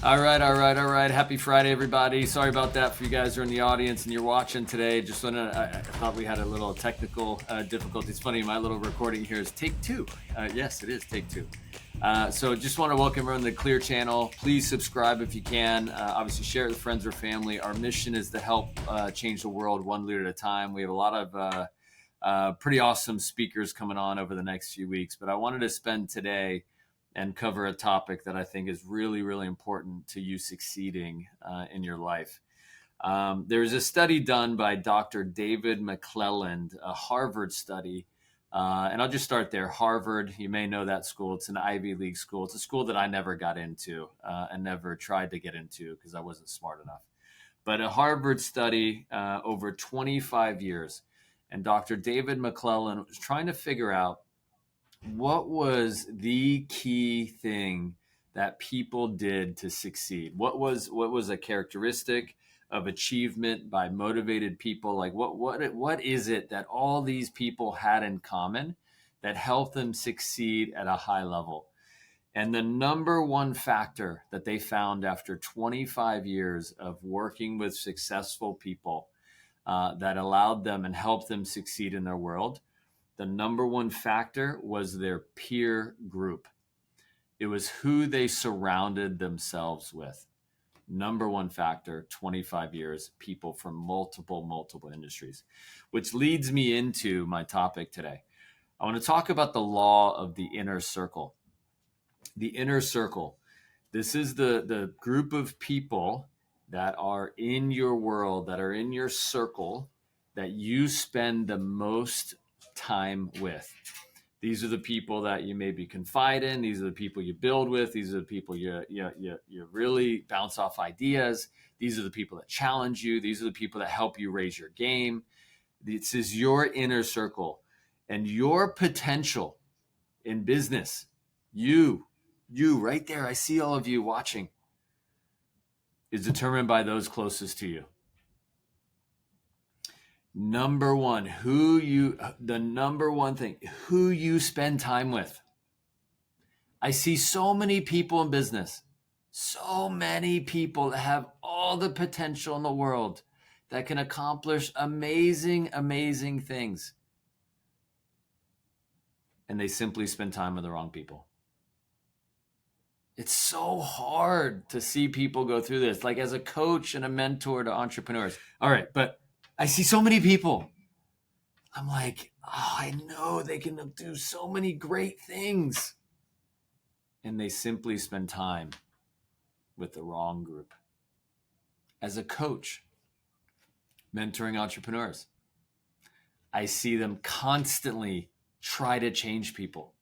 All right. Happy Friday, everybody. Sorry about that for you guys who are in the audience and you're watching today. I thought we had a little technical difficulty. It's funny, my little recording here is take two. Yes, it is take two. So just want to welcome everyone to the Clear channel. Please subscribe if you can. Obviously, share it with friends or family. Our mission is to help change the world one leader at a time. We have a lot of pretty awesome speakers coming on over the next few weeks, but I wanted to spend today and cover a topic that I think is really, really important to you succeeding in your life. There's a study done by Dr. David McClelland, a Harvard study. And I'll just start there. Harvard, you may know that school. It's an Ivy League school. It's a school that I never got into and never tried to get into because I wasn't smart enough. But a Harvard study over 25 years. And Dr. David McClelland was trying to figure out what was the key thing that people did to succeed? What was a characteristic of achievement by motivated people? Like what is it that all these people had in common that helped them succeed at a high level? And the number one factor that they found after 25 years of working with successful people that allowed them and helped them succeed in their world, the number one factor was their peer group. It was who they surrounded themselves with. Number one factor, 25 years, people from multiple industries, which leads me into my topic today. I want to talk about the law of the inner circle. The inner circle. This is the group of people that are in your world, that are in your circle, that you spend the most time with. These are the people that you maybe confide in. These are the people you build with. These are the people you really bounce off ideas. These are the people that challenge you. These are the people that help you raise your game. This is your inner circle, and your potential in business. You right there. I see all of you watching. Is determined by those closest to you. Number one, the number one thing, who you spend time with. I see so many people in business, so many people that have all the potential in the world that can accomplish amazing, amazing things. And they simply spend time with the wrong people. It's so hard to see people go through this, like as a coach and a mentor to entrepreneurs. All right, but I see so many people. I'm like, I know they can do so many great things. And they simply spend time with the wrong group. As a coach, mentoring entrepreneurs, I see them constantly try to change people.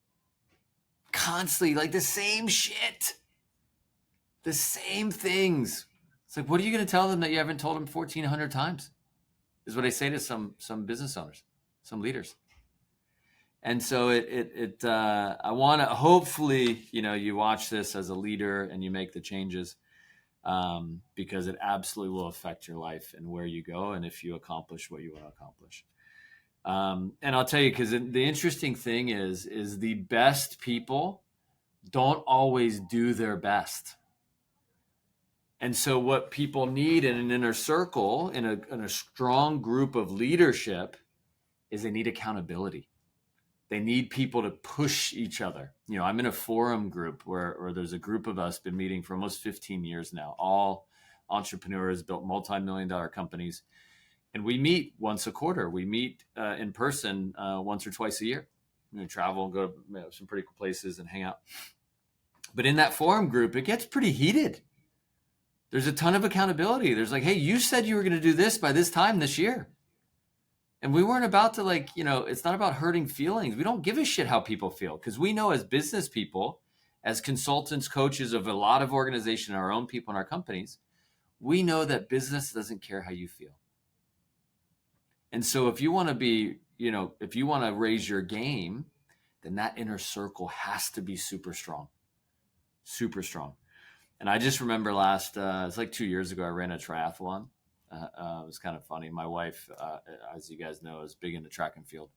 Constantly, like the same shit. The same things. It's like, what are you going to tell them that you haven't told them 1,400 times? Is what I say to some business owners, some leaders. And so I want to, hopefully, you watch this as a leader and you make the changes because it absolutely will affect your life and where you go and if you accomplish what you want to accomplish. And I'll tell you, because the interesting thing is the best people don't always do their best. And so what people need in an inner circle, in a strong group of leadership, is they need accountability. They need people to push each other. I'm in a forum group where there's a group of us been meeting for almost 15 years now, all entrepreneurs, built multi-million-dollar companies. And we meet once a quarter. We meet in person once or twice a year. We travel and go to some pretty cool places and hang out. But in that forum group, it gets pretty heated. There's a ton of accountability. There's like, hey, you said you were going to do this by this time this year. And we weren't about to it's not about hurting feelings. We don't give a shit how people feel because we know as business people, as consultants, coaches of a lot of organization, our own people in our companies, we know that business doesn't care how you feel. And so if you want to raise your game, then that inner circle has to be super strong, super strong. And I just remember it's like 2 years ago, I ran a triathlon. It was kind of funny. My wife, as you guys know, is big into track and field.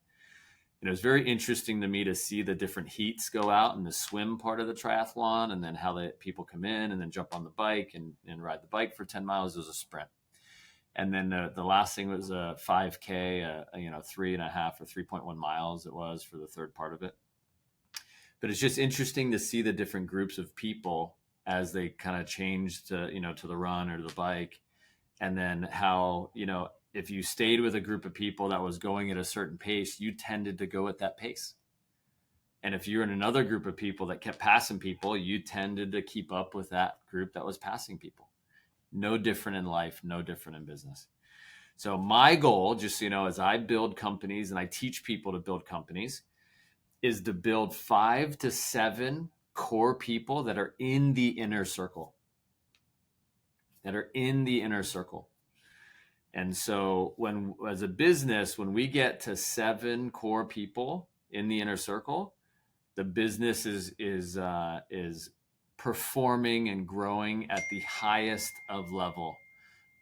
And it was very interesting to me to see the different heats go out in the swim part of the triathlon, and then how the people come in and then jump on the bike and ride the bike for 10 miles. It was a sprint. And then the last thing was a 5K, 3.5 or 3.1 miles it was for the third part of it. But it's just interesting to see the different groups of people as they kind of change to the run or the bike. And then how, if you stayed with a group of people that was going at a certain pace, you tended to go at that pace. And if you're in another group of people that kept passing people, you tended to keep up with that group that was passing people. No different in life, no different in business. So my goal, just so you know, as I build companies and I teach people to build companies, is to build 5 to 7 core people that are in the inner circle. And so as a business, when we get to 7 core people in the inner circle, the business is performing and growing at the highest of level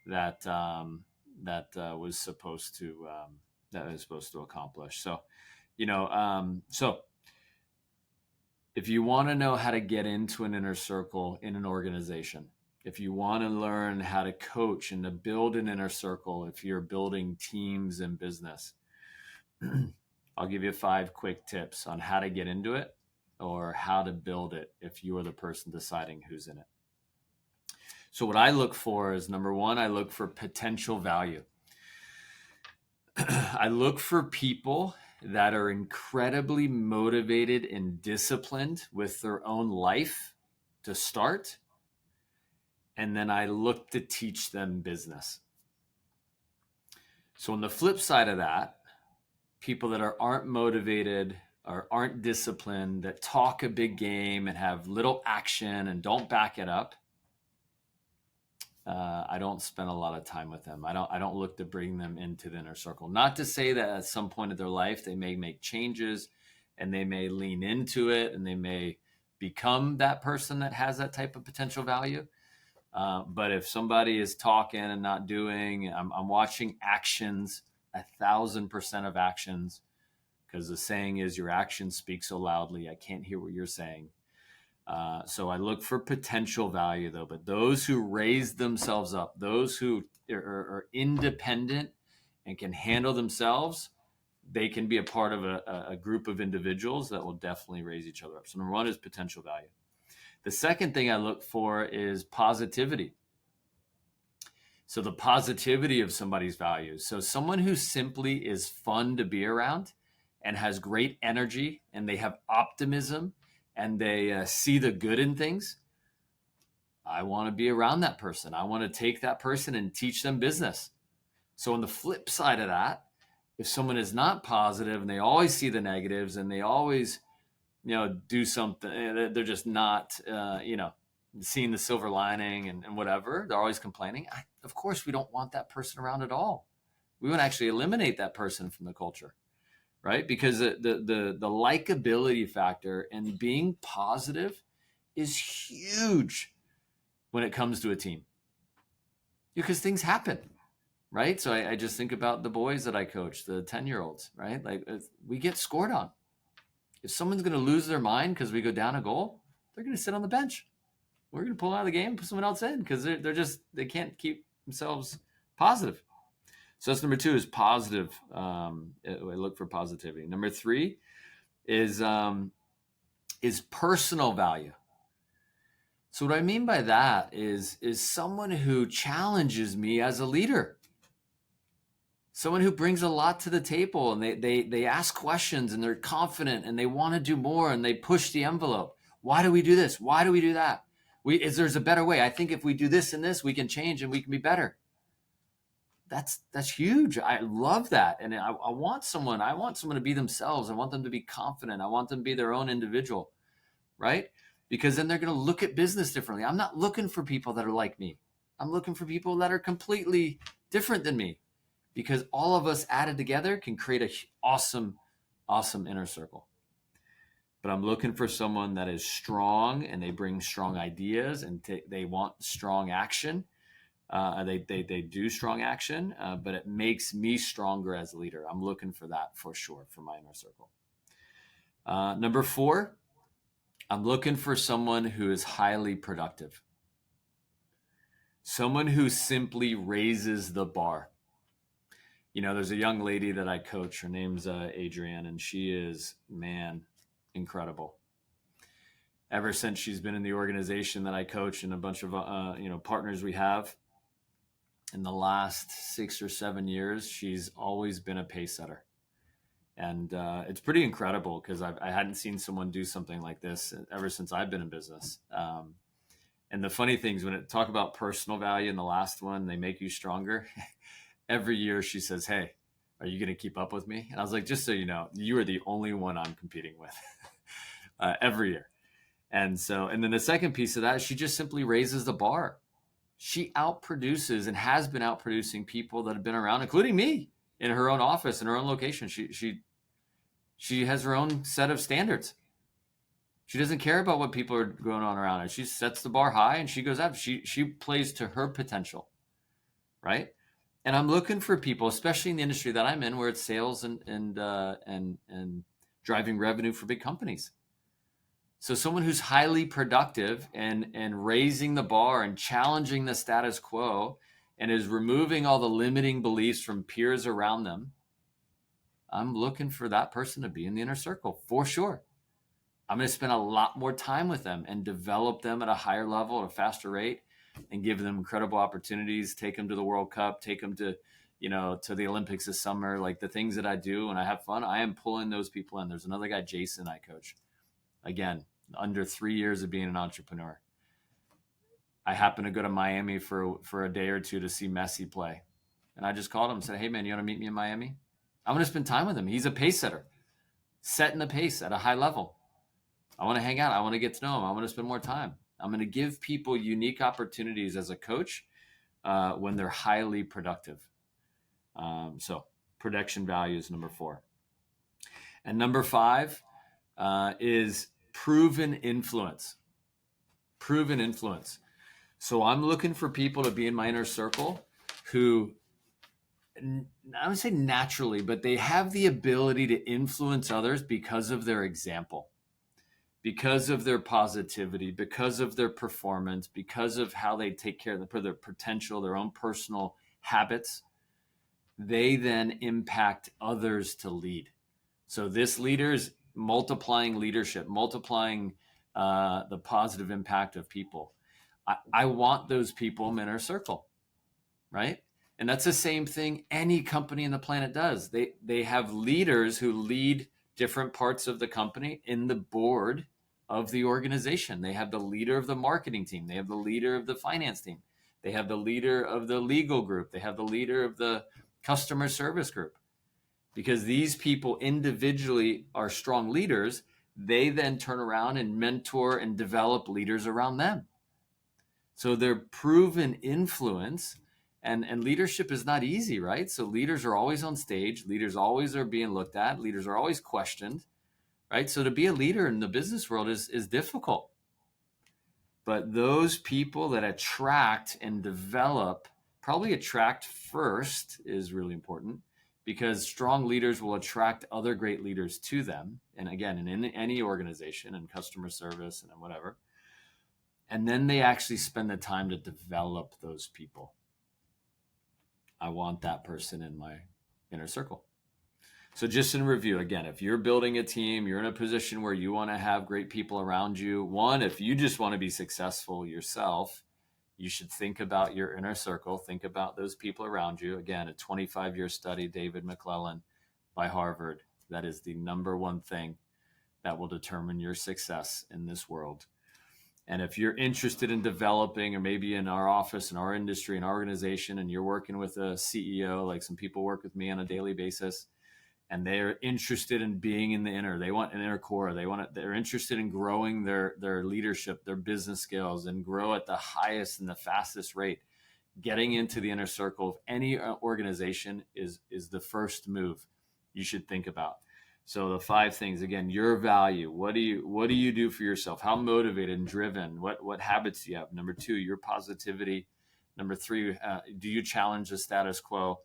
that was supposed to accomplish. So, so if you want to know how to get into an inner circle in an organization, if you want to learn how to coach and to build an inner circle, if you're building teams in business, I'll give you 5 quick tips on how to get into it or how to build it if you are the person deciding who's in it. So what I look for is, number 1, I look for potential value. I look for people that are incredibly motivated and disciplined with their own life to start. And then I look to teach them business. So on the flip side of that, people that aren't motivated or aren't disciplined, that talk a big game and have little action and don't back it up, I don't spend a lot of time with them. I don't look to bring them into the inner circle. Not to say that at some point of their life they may make changes and they may lean into it and they may become that person that has that type of potential value. But if somebody is talking and not doing, I'm watching actions, 1,000% of actions, because the saying is your actions speak so loudly, I can't hear what you're saying. So I look for potential value though, but those who raise themselves up, those who are independent and can handle themselves, they can be a part of a group of individuals that will definitely raise each other up. So number 1 is potential value. The second thing I look for is positivity. So the positivity of somebody's values. So someone who simply is fun to be around and has great energy and they have optimism and they see the good in things. I want to be around that person. I want to take that person and teach them business. So on the flip side of that, if someone is not positive and they always see the negatives and they always do something, they're just not, seeing the silver lining and whatever, they're always complaining. Of course, we don't want that person around at all. We want to actually eliminate that person from the culture, right? Because the likability factor and being positive is huge when it comes to a team, because things happen, right? So I just think about the boys that I coach, the 10-year-olds, right? Like we get scored on. If someone's going to lose their mind because we go down a goal, they're going to sit on the bench. We're going to pull out of the game and put someone else in because they can't keep themselves positive. So that's number 2 is positive. I look for positivity. Number 3 is personal value. So what I mean by that is someone who challenges me as a leader. Someone who brings a lot to the table and they ask questions and they're confident and they want to do more and they push the envelope. Why do we do this? Why do we do that? There's a better way. I think if we do this and this, we can change and we can be better. That's huge. I love that. And I want someone to be themselves. I want them to be confident. I want them to be their own individual, right? Because then they're going to look at business differently. I'm not looking for people that are like me. I'm looking for people that are completely different than me, because all of us added together can create an awesome inner circle. But I'm looking for someone that is strong and they bring strong ideas and they want strong action. They do strong action, but it makes me stronger as a leader. I'm looking for that for sure for my inner circle. Number 4, I'm looking for someone who is highly productive. Someone who simply raises the bar. There's a young lady that I coach. Her name's Adrienne, and she is, man, incredible. Ever since she's been in the organization that I coach and a bunch of partners we have, in the last 6 or 7 years, she's always been a pace setter. And it's pretty incredible because I hadn't seen someone do something like this ever since I've been in business. And the funny thing is, when it talk about personal value in the last one, they make you stronger. Every year she says, "Hey, are you going to keep up with me?" And I was like, "Just so you know, you are the only one I'm competing with." Every year. And then the second piece of that is she just simply raises the bar. She outproduces and has been outproducing people that have been around, including me, in her own office, in her own location. She has her own set of standards. She doesn't care about what people are going on around her. She sets the bar high and she goes up. She plays to her potential, right? And I'm looking for people, especially in the industry that I'm in, where it's sales and driving revenue for big companies. So someone who's highly productive and raising the bar and challenging the status quo and is removing all the limiting beliefs from peers around them, I'm looking for that person to be in the inner circle for sure. I'm going to spend a lot more time with them and develop them at a higher level, at a faster rate, and give them incredible opportunities, take them to the World Cup, take them to the Olympics this summer. Like the things that I do when I have fun, I am pulling those people in. There's another guy, Jason, I coach. Again, under 3 years of being an entrepreneur. I happened to go to Miami for a day or two to see Messi play. And I just called him and said, "Hey man, you want to meet me in Miami?" I'm going to spend time with him. He's a pace setter, setting the pace at a high level. I want to hang out. I want to get to know him. I want to spend more time. I'm going to give people unique opportunities as a coach when they're highly productive. So production value is number 4. And number 5 is proven influence. Proven influence. So I'm looking for people to be in my inner circle who, I would say naturally, but they have the ability to influence others because of their example, because of their positivity, because of their performance, because of how they take care of their potential, their own personal habits. They then impact others to lead. So this leader is multiplying leadership, multiplying the positive impact of people. I want those people in my inner circle, right? And that's the same thing any company in the planet does. They have leaders who lead different parts of the company in the board of the organization. They have the leader of the marketing team. They have the leader of the finance team. They have the leader of the legal group. They have the leader of the customer service group. Because these people individually are strong leaders, they then turn around and mentor and develop leaders around them. So they're proven influence, and leadership is not easy, right? So leaders are always on stage. Leaders always are being looked at. Leaders are always questioned, right? So to be a leader in the business world is difficult. But those people that attract and develop, probably attract first is really important, because strong leaders will attract other great leaders to them. And again, in any organization and customer service and whatever. And then they actually spend the time to develop those people. I want that person in my inner circle. So just in review, again, if you're building a team, you're in a position where you want to have great people around you. One, if you just want to be successful yourself, you should think about your inner circle. Think about those people around you. Again, a 25-year study, David McClelland by Harvard. That is the number one thing that will determine your success in this world. And if you're interested in developing, or maybe in our office, in our industry, in our organization, and you're working with a CEO, like some people work with me on a daily basis, and they're interested in being in the inner, they want an inner core. They're interested in growing their leadership, their business skills, and grow at the highest and the fastest rate. Getting into the inner circle of any organization is the first move you should think about. So the 5 things, again, your value. What do you do for yourself? How motivated and driven? What habits do you have? Number 2, your positivity. Number 3, do you challenge the status quo?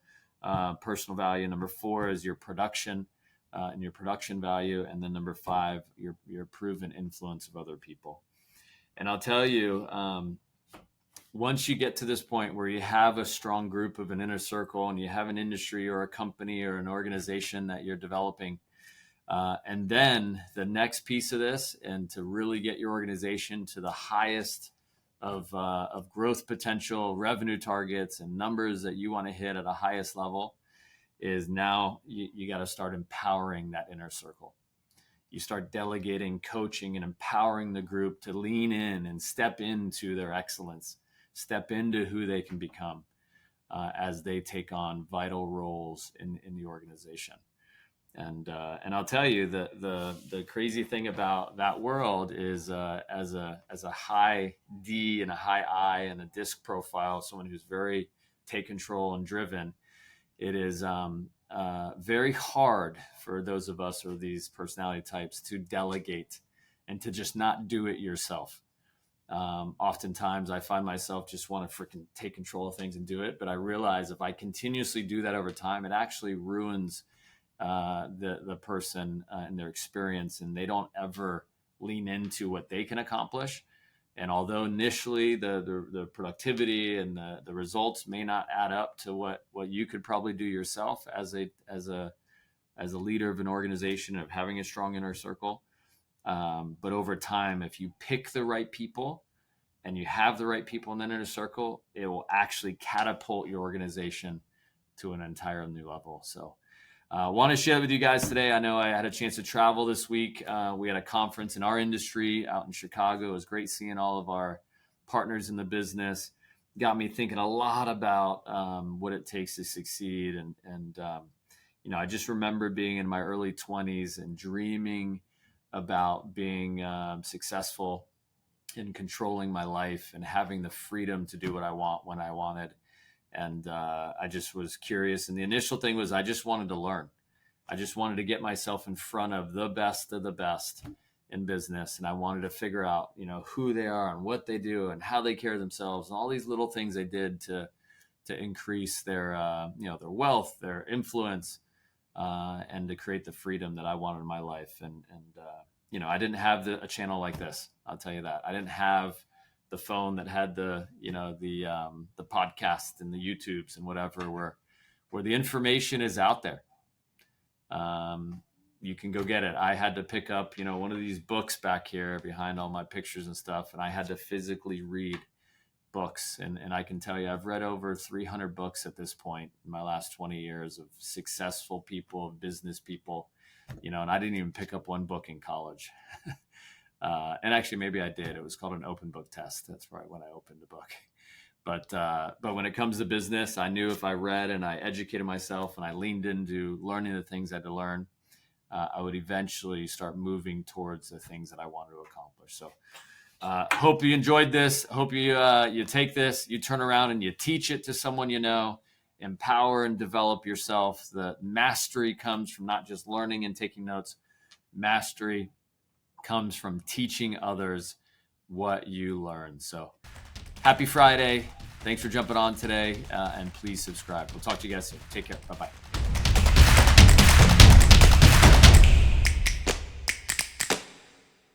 Personal value. Number 4 is your production and your production value. And then number 5, your proven influence of other people. And I'll tell you, once you get to this point where you have a strong group of an inner circle and you have an industry or a company or an organization that you're developing, and then the next piece of this, and to really get your organization to the highest of growth potential, revenue targets, and numbers that you want to hit at a highest level, is now you got to start empowering that inner circle. You start delegating, coaching, and empowering the group to lean in and step into their excellence, step into who they can become as they take on vital roles in the organization. And I'll tell you, the crazy thing about that world is as a high D and a high I and a disc profile, someone who's very take control and driven, it is very hard for those of us or these personality types to delegate and to just not do it yourself. Oftentimes I find myself just want to freaking take control of things and do it. But I realize if I continuously do that over time, it actually ruins the person and their experience, and they don't ever lean into what they can accomplish. And although initially the productivity and the results may not add up to what you could probably do yourself as a leader of an organization, of having a strong inner circle, but over time, if you pick the right people and you have the right people in that inner circle, it will actually catapult your organization to an entirely new level. So I want to share with you guys today. I know I had a chance to travel this week. We had a conference in our industry out in Chicago. It was great seeing all of our partners in the business. Got me thinking a lot about what it takes to succeed. And I just remember being in my early 20s and dreaming about being successful in controlling my life and having the freedom to do what I want when I wanted. And I just was curious. And the initial thing was I just wanted to learn. I just wanted to get myself in front of the best in business. And I wanted to figure out, who they are and what they do and how they carry themselves and all these little things they did to increase their, their wealth, their influence, and to create the freedom that I wanted in my life. And I didn't have a channel like this. I'll tell you that. I didn't have the phone that had the podcast and the YouTubes and whatever, where the information is out there. You can go get it. I had to pick up, one of these books back here behind all my pictures and stuff. And I had to physically read books. And I can tell you, I've read over 300 books at this point in my last 20 years of successful people, of business people, and I didn't even pick up one book in college. And actually, maybe I did. It was called an open book test. That's right, when I opened a book. But when it comes to business, I knew if I read and I educated myself and I leaned into learning the things I had to learn, I would eventually start moving towards the things that I wanted to accomplish. So hope you enjoyed this. Hope you take this, you turn around and you teach it to someone empower and develop yourself. The mastery comes from not just learning and taking notes. Mastery comes from teaching others what you learn. So happy Friday. Thanks for jumping on today. And please subscribe. We'll talk to you guys soon. Take care. Bye-bye.